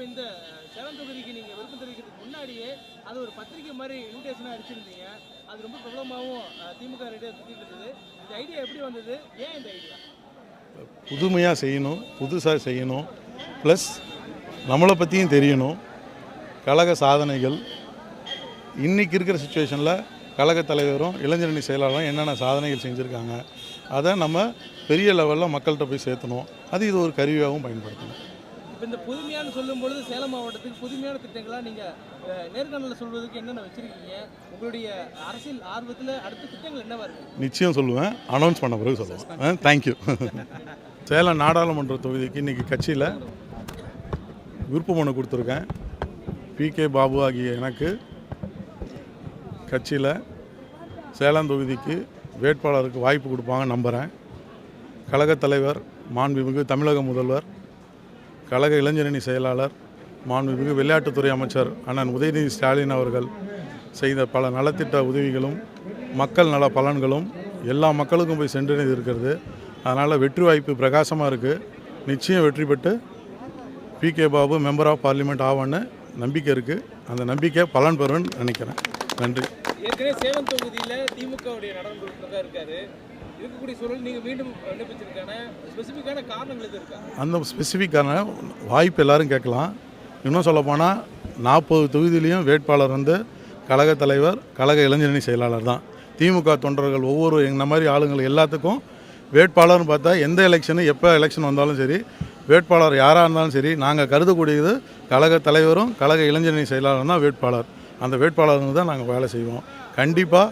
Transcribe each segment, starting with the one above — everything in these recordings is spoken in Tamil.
இப்போ இந்த சேலம் தொகுதிக்கு நீங்கள் விருப்பம் தெரிவிக்கிறதுக்கு முன்னாடியே அது ஒரு பத்திரிக்கை மாதிரி இன்விடேஷனாக அடிச்சிருந்தீங்க. அது ரொம்ப பிரபலமாகவும் திமுக ரேடியோ சுற்றிட்டு இருந்தது. இந்த ஐடியா எப்படி வந்தது? ஏன் இந்த ஐடியா? புதுமையாக செய்யணும், புதுசாக செய்யணும், ப்ளஸ் நம்மளை பற்றியும் தெரியணும். கழக சாதனைகள் இன்றைக்கி இருக்கிற சுச்சுவேஷனில் கழக தலைவரும் இளைஞரணி செயலாளரும் என்னென்ன சாதனைகள் செஞ்சுருக்காங்க அதை நம்ம பெரிய லெவலில் மக்கள்கிட்ட போய் சேர்த்தணும். அது இது ஒரு கருவியாகவும் பயன்படுத்தணும். இப்போ இந்த புதுமையான சொல்லும் பொழுது சேலம் மாவட்டத்துக்கு புதுமையான திட்டங்களாக நீங்கள் நேர்காணலில் சொல்வதற்கு என்னென்ன வச்சுருக்கீங்க? உங்களுடைய அரசியல் ஆர்வத்தில் அடுத்த திட்டங்கள் என்னவா இருக்குது? நிச்சயம் சொல்லுவேன், அனௌன்ஸ் பண்ண பிறகு சொல்லுவேன். தேங்க்யூ. சேலம் நாடாளுமன்ற தொகுதிக்கு இன்றைக்கி கட்சியில் விருப்ப மனு கொடுத்துருக்கேன். PK பாபு ஆகிய எனக்கு கட்சியில் சேலம் தொகுதிக்கு வேட்பாளருக்கு வாய்ப்பு கொடுப்பாங்க நம்புகிறேன். கழகத் தலைவர் மாண்புமிகு தமிழக முதல்வர், கழக இளைஞரணி செயலாளர் மாண்புமிகு விளையாட்டுத்துறை அமைச்சர் அண்ணன் உதயநிதி ஸ்டாலின் அவர்கள் செய்த பல நலத்திட்ட உதவிகளும் மக்கள் நல பலன்களும் எல்லா மக்களுக்கும் போய் சென்றடைந்து இருக்கிறது. அதனால் வெற்றி வாய்ப்பு பிரகாசமாக இருக்குது. நிச்சயம் வெற்றி பெற்று PK Babu member of parliament ஆவான்னு நம்பிக்கை இருக்குது. அந்த நம்பிக்கை பலன் பெறும்னு நினைக்கிறேன். நன்றி. ஏற்கனவே சேலம் தொகுதியில் திமுகவுடைய நடந்து இருக்காரு. இருக்கக்கூடிய சூழல் நீங்கள் மீண்டும் விண்ணப்பிச்சிருக்கான ஸ்பெசிஃபிக்கான காரணங்கள் எது இருக்கா? அந்த ஸ்பெசிஃபிக்கான வாய்ப்பு எல்லோரும் கேட்கலாம். இன்னும் சொல்லப்போனால் 40 தொகுதியிலையும் வேட்பாளர் வந்து கழக தலைவர், கழக இளைஞரணி செயலாளர் தான். திமுக தொண்டர்கள் ஒவ்வொரு இந்த மாதிரி ஆளுங்கள் எல்லாத்துக்கும் வேட்பாளர்னு பார்த்தா எந்த எலெக்ஷனு எப்போ எலெக்ஷன் வந்தாலும் சரி, வேட்பாளர் யாராக இருந்தாலும் சரி, நாங்கள் கருதக்கூடியது கழக தலைவரும் கழக இளைஞரணி செயலாளரும் தான் வேட்பாளர். அந்த வேட்பாளருக்கு தான் நாங்கள் வேலை செய்வோம். கண்டிப்பாக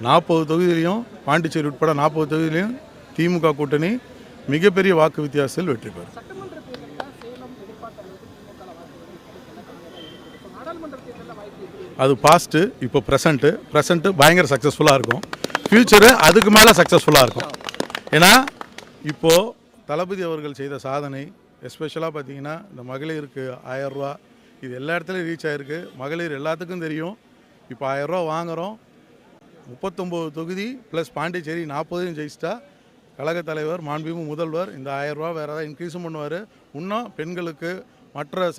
40 தொகுதியிலையும் பாண்டிச்சேரி உட்பட 40 தொகுதியிலையும் திமுக கூட்டணி மிகப்பெரிய வாக்கு வித்தியாசத்தில் வெற்றி பெறும். அது பாஸ்ட்டு, இப்போ ப்ரெசண்ட்டு பயங்கர சக்ஸஸ்ஃபுல்லாக இருக்கும். ஃப்யூச்சரு அதுக்கு மேலே சக்ஸஸ்ஃபுல்லாக இருக்கும். ஏன்னா இப்போது தளபதி அவர்கள் செய்த சாதனை, எஸ்பெஷலாக பார்த்திங்கன்னா இந்த மகளிருக்கு 1000 ரூபா, இது எல்லா இடத்துலையும் ரீச் ஆகிருக்கு. மகளிர் எல்லாத்துக்கும் தெரியும். இப்போ 1000 ரூபா வாங்குகிறோம். 39 தொகுதி ப்ளஸ் பாண்டிச்சேரி 40 ஜெயிச்சிட்டா கழக தலைவர் மாண்புமிகு முதல்வர் இந்த 1000 ரூபா வேறு ஏதாவது இன்க்ரீஸும் பண்ணுவார். இன்னும் பெண்களுக்கு மற்ற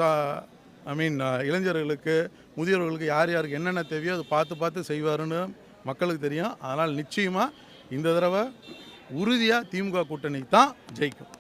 இளைஞர்களுக்கு முதியோர்களுக்கு யார் யாருக்கு என்னென்ன தேவையோ அதை பார்த்து செய்வாருன்னு மக்களுக்கு தெரியும். அதனால் நிச்சயமாக இந்த தடவை உறுதியாக திமுக கூட்டணி தான் ஜெயிக்கும்.